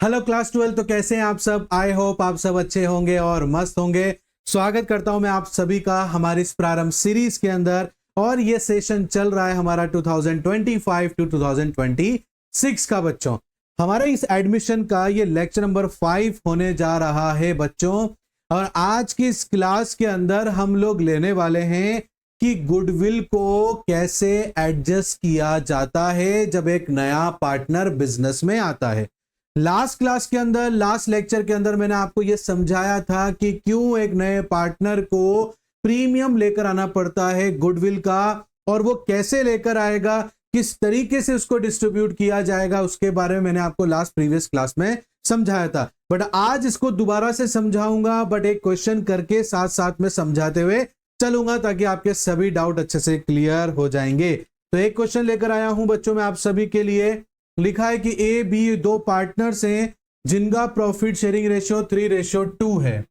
Hello class 12। तो कैसे हैं आप सब? आई होप आप सब अच्छे होंगे और मस्त होंगे। स्वागत करता हूं मैं आप सभी का हमारी इस प्रारंभ सीरीज के अंदर। और ये सेशन चल रहा है हमारा 2025 टू 2026 का बच्चों। हमारा इस एडमिशन का ये लेक्चर नंबर 5 होने जा रहा है बच्चों। और आज की इस क्लास के अंदर हम लोग लेने वाले हैं कि गुडविल को कैसे एडजस्ट किया जाता है जब एक नया पार्टनर बिजनेस में आता है। लास्ट क्लास के अंदर, लास्ट लेक्चर के अंदर मैंने आपको यह समझाया था कि क्यों एक नए पार्टनर को प्रीमियम लेकर आना पड़ता है गुडविल का, और वो कैसे लेकर आएगा, किस तरीके से उसको डिस्ट्रीब्यूट किया जाएगा, उसके बारे में मैंने आपको लास्ट प्रीवियस क्लास में समझाया था। बट आज इसको दोबारा से समझाऊंगा, बट एक क्वेश्चन करके साथ साथ में समझाते हुए चलूंगा ताकि आपके सभी डाउट अच्छे से क्लियर हो जाएंगे। तो एक क्वेश्चन लेकर आया हूं बच्चों मैं आप सभी के लिए। लिखा है कि ए बी दो पार्टनर्स हैं जिनका प्रॉफिट शेयरिंग रेशियो 3:2 है।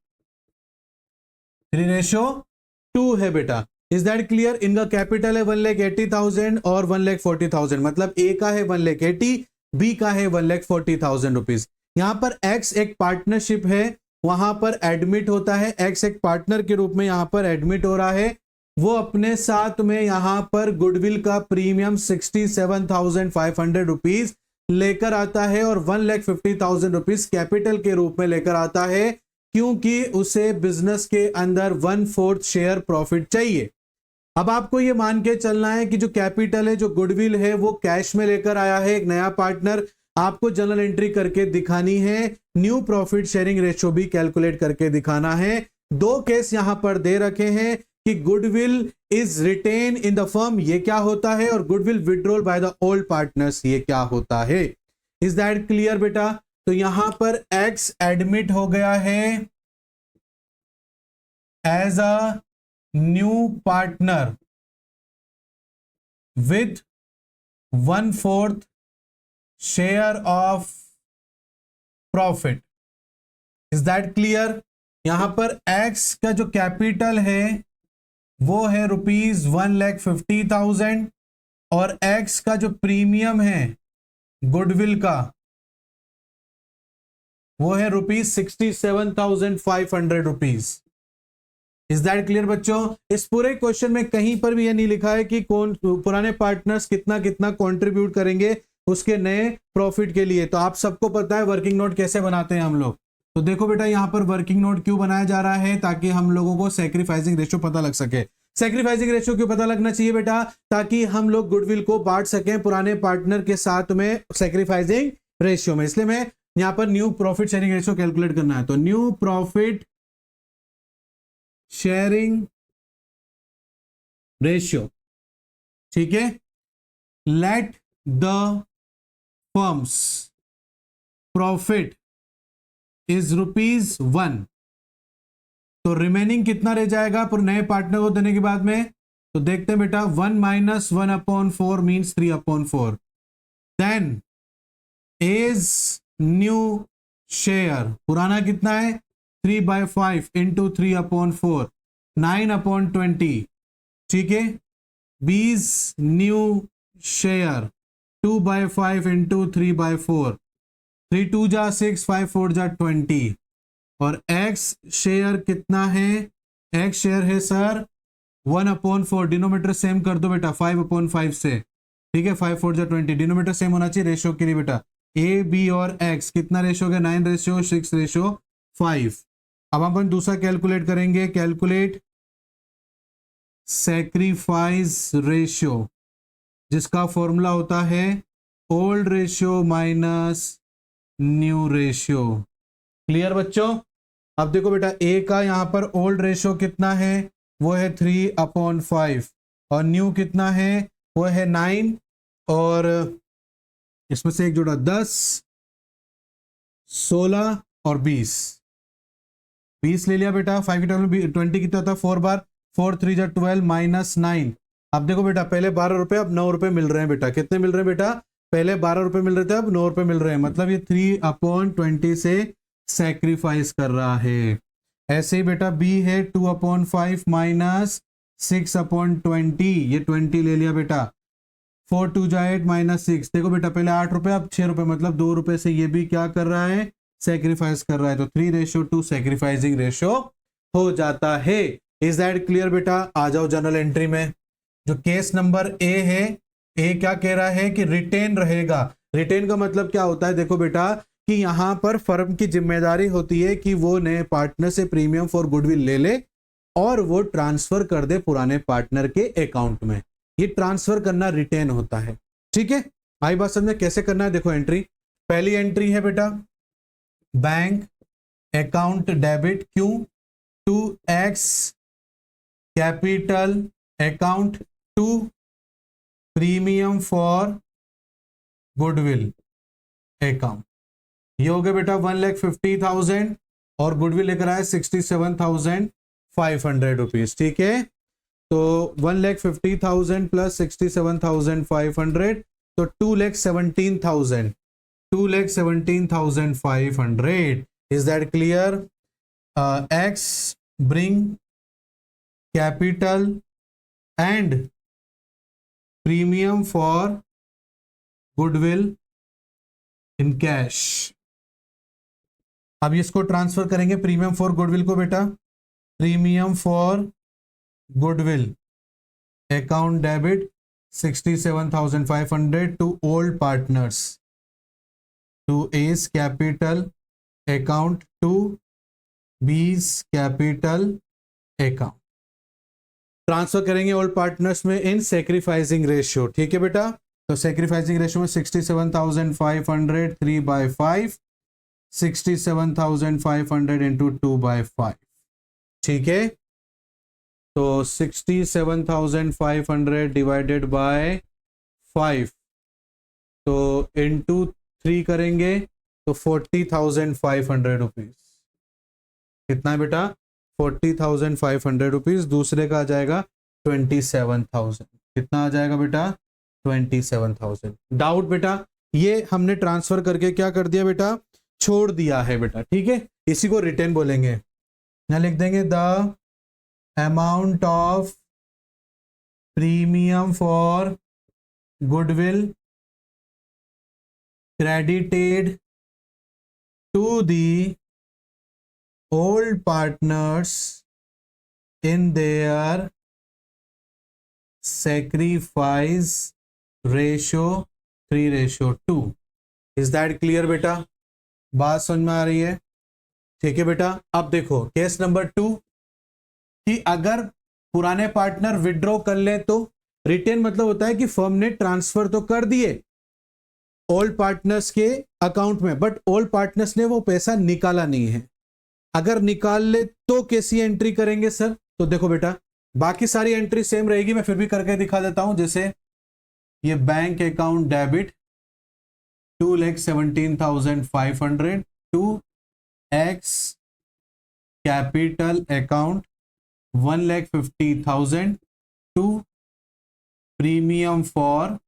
3:2 है बेटा। Is that clear? इनका कैपिटल है 1,80,000 और 1,40,000, मतलब ए का है 1,80,000, बी का है 1,40,000 रुपीज। यहां पर एक्स एक पार्टनरशिप है, वहां पर एडमिट होता है। एक्स एक पार्टनर के रूप में यहां पर एडमिट हो रहा है। वो अपने साथ में यहां पर गुडविल का प्रीमियम 67,500 रुपीज लेकर आता है और 1,50,000 रुपीज कैपिटल के रूप में लेकर आता है, क्योंकि उसे बिजनेस के अंदर 1/4 शेयर प्रॉफिट चाहिए। अब आपको यह मान के चलना है कि जो कैपिटल है, जो गुडविल है, वो कैश में लेकर आया है एक नया पार्टनर। आपको जनरल एंट्री करके दिखानी है, न्यू प्रॉफिट शेयरिंग रेशियो भी कैलकुलेट करके दिखाना है। दो केस यहां पर दे रखे हैं कि goodwill is retained in the firm, ये क्या होता है, और goodwill withdrawal by the old partners, ये क्या होता है। इज दैट क्लियर बेटा? तो यहां पर एक्स एडमिट हो गया है as a new partner with 1/4 share of profit. Is that clear? यहां पर एक्स का जो कैपिटल है वो है रुपीज 1,50,000 और एक्स का जो प्रीमियम है गुडविल का वो है rupees 67,500 rupees. Is that clear बच्चों? इस पूरे क्वेश्चन में कहीं पर भी यह नहीं लिखा है कि कौन पुराने पार्टनर्स कितना कितना कंट्रीब्यूट करेंगे उसके नए प्रॉफिट के लिए। तो आप सबको पता है वर्किंग नोट कैसे बनाते हैं हम लोग। तो देखो बेटा, यहां पर वर्किंग नोट क्यों बनाया जा रहा है, ताकि हम लोगों को सैक्रिफाइसिंग रेशियो पता लग सके। सैक्रिफाइसिंग रेशियो क्यों पता लगना चाहिए बेटा? ताकि हम लोग गुडविल को बांट सकें पुराने पार्टनर के साथ में सैक्रिफाइसिंग रेशियो में। इसलिए मैं यहां पर new profit sharing ratio calculate करना है। तो न्यू प्रॉफिट शेयरिंग रेशियो, ठीक है। Let the firms profit is ₹1। तो रिमेनिंग कितना रह जाएगा पर नए पार्टनर को देने के बाद में? तो देखते हैं बेटा, 1 - 1/4 means 3/4। Then is new share, पुराना कितना है 3/5 इंटू 3/4, 9/20, ठीक है। बीज न्यू शेयर 2/5 इंटू 3/4, 3 2 जा 6, 5 4 जा 20। और एक्स शेयर कितना है? एक्स शेयर है सर 1/4, डिनोमीटर सेम कर दो बेटा 5/5 से, ठीक है। 5 4 जा 20, डिनोमीटर सेम होना चाहिए रेशियो के लिए बेटा। ए बी और एक्स कितना रेशियो हो गया? 9:6:5। अब अपन दूसरा कैलकुलेट करेंगे। कैलकुलेट सैक्रिफाइस रेशियो, जिसका फॉर्मूला होता है old ratio minus new ratio. Clear बच्चों? अब देखो बेटा, ए का यहां पर ओल्ड रेशियो कितना है? वो है 3/5 और न्यू कितना है? वो है 9, और इसमें से एक जोड़ा 10, 16 और 20। 20 ले लिया बेटा। 5 की टर्म में 20 कितना होता है? 4 बार 4 3 जा 12 माइनस 9। अब देखो बेटा, पहले 12 रुपए, अब 9 रुपए मिल रहे हैं बेटा। कितने मिल रहे हैं बेटा? पहले 12 रुपए मिल रहे थे, अब 9 रुपए मिल रहे हैं। मतलब ये 3/20 से सैक्रिफाइस कर रहा है। ऐसे ही बेटा बी है 2/5 माइनस 6/20, ये 20 ले लिया बेटा। 4 2 जा 8 -6। देखो बेटा पहले 8 रुपए अब 6 रुपए, मतलब 2 रुपए से ये भी क्या कर रहा है, सेक्रीफाइस कर रहा है। तो 3:2 सेक्रीफाइसिंग रेशियो हो जाता है। इज दैट क्लियर बेटा? आ जाओ जर्नल एंट्री में। जो केस नंबर ए है, ए क्या कह रहा है कि रिटेन रहेगा। रिटेन का मतलब क्या होता है, देखो बेटा कि यहां पर फर्म की जिम्मेदारी होती है कि वो नए पार्टनर से प्रीमियम फॉर गुडविल ले ले और वो ट्रांसफर कर दे पुराने पार्टनर के अकाउंट में। ये ट्रांसफर करना रिटेन होता है। ठीक है, आई बात समझ में? कैसे करना है देखो एंट्री। पहली एंट्री है बेटा बैंक अकाउंट डेबिट क्यों to X capital account to premium for goodwill account. ये हो गया बेटा 1,50,000 और गुडविल लेकर आया 67,500 रुपीज। ठीक है, तो 1,50,000 प्लस 67,500 तो 2,17,000, 2,17,500। Is that clear? X bring capital and premium for goodwill in cash. अब इसको ट्रांसफर करेंगे प्रीमियम फॉर गुडविल को बेटा, premium for goodwill account debit 67,500 to old partners to S capital account to B's capital account. Transfer करेंगे old partners में in sacrificing ratio. ठीक है बेटा, तो सेक्रीफाइसिंग रेशियो में 67,500 3/5, 67,500 इंटू 2/5। ठीक है, तो 67,500 डिवाइडेड बाय 5 तो इंटू 3 करेंगे तो 40,500 रुपीज। कितना है बेटा? 40,500 रुपीज। दूसरे का आ जाएगा 27,000। कितना आ जाएगा बेटा? 27,000। डाउट बेटा? ये हमने ट्रांसफर करके क्या कर दिया बेटा? छोड़ दिया है बेटा। ठीक है, इसी को रिटेन बोलेंगे। यहां लिख देंगे the amount of premium for goodwill credited to the old partners in their sacrifice ratio 3:2। Is that clear बेटा? बात समझ में आ रही है? ठीक है बेटा, अब देखो केस नंबर 2 कि अगर पुराने पार्टनर विड्रॉ कर ले तो रिटेन मतलब होता है कि फर्म ने ट्रांसफर तो कर दिए ओल्ड पार्टनर्स के अकाउंट में, बट ओल्ड पार्टनर्स ने वो पैसा निकाला नहीं है। अगर निकाल ले तो कैसी एंट्री करेंगे सर? तो देखो बेटा बाकी सारी एंट्री सेम रहेगी, मैं फिर भी करके दिखा देता हूं। जैसे ये bank account debit 2,17,500 to X capital account 1,50,000 to premium for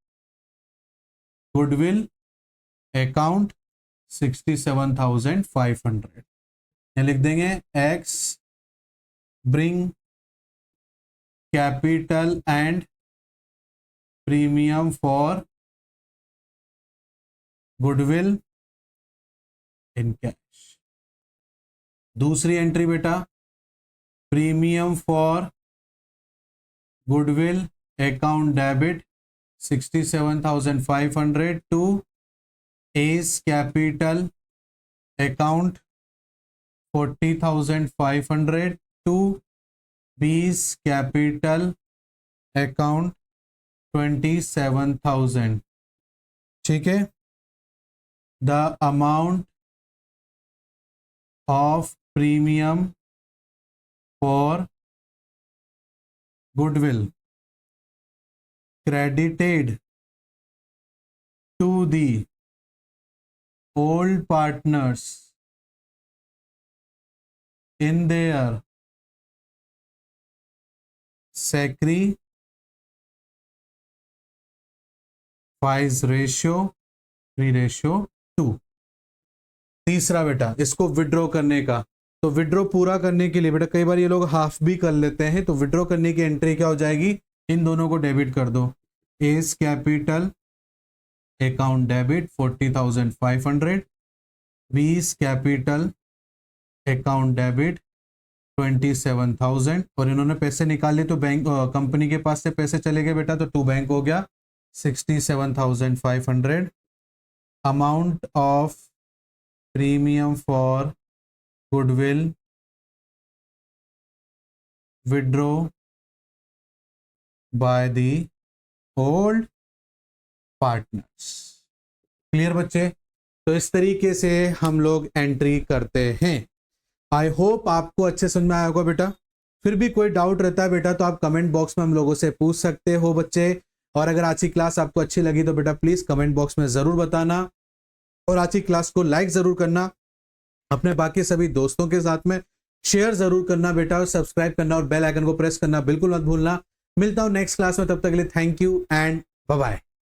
goodwill account 67,500। यहां लिख देंगे X bring capital and premium for goodwill in cash. दूसरी एंट्री बेटा premium for goodwill account debit 67,500 to S capital account 40,500 to B's capital account 27,000। ठीक है, the amount of premium for goodwill credited to the old partners in their sacrifice ratio 3:2। तीसरा बेटा इसको withdraw करने का, तो विड्रॉ पूरा करने के लिए बेटा कई बार ये लोग हाफ भी कर लेते हैं, तो विड्रॉ करने की एंट्री क्या हो जाएगी? इन दोनों को डेबिट कर दो, एस कैपिटल अकाउंट डेबिट 40,500, बीस कैपिटल अकाउंट डेबिट 27,000 और इन्होंने पैसे निकाले तो बैंक कंपनी के पास से पैसे चले गए बेटा, तो टू बैंक हो गया 67,500। Amount of premium for goodwill withdraw bye the old partners. Clear बच्चे? तो इस तरीके से हम लोग एंट्री करते हैं। आई होप आपको अच्छे समझ में आया होगा बेटा। फिर भी कोई डाउट रहता है बेटा तो आप कमेंट बॉक्स में हम लोगों से पूछ सकते हो बच्चे। और अगर आज की क्लास आपको अच्छी लगी तो बेटा प्लीज कमेंट बॉक्स में जरूर बताना और आज की क्लास को लाइक जरूर करना, अपने बाकी सभी दोस्तों के साथ में शेयर जरूर करना बेटा, और सब्सक्राइब करना और बेल आइकन को प्रेस करना बिल्कुल मत भूलना। मिलता हूं नेक्स्ट क्लास में, तब तक के लिए thank you and bye bye.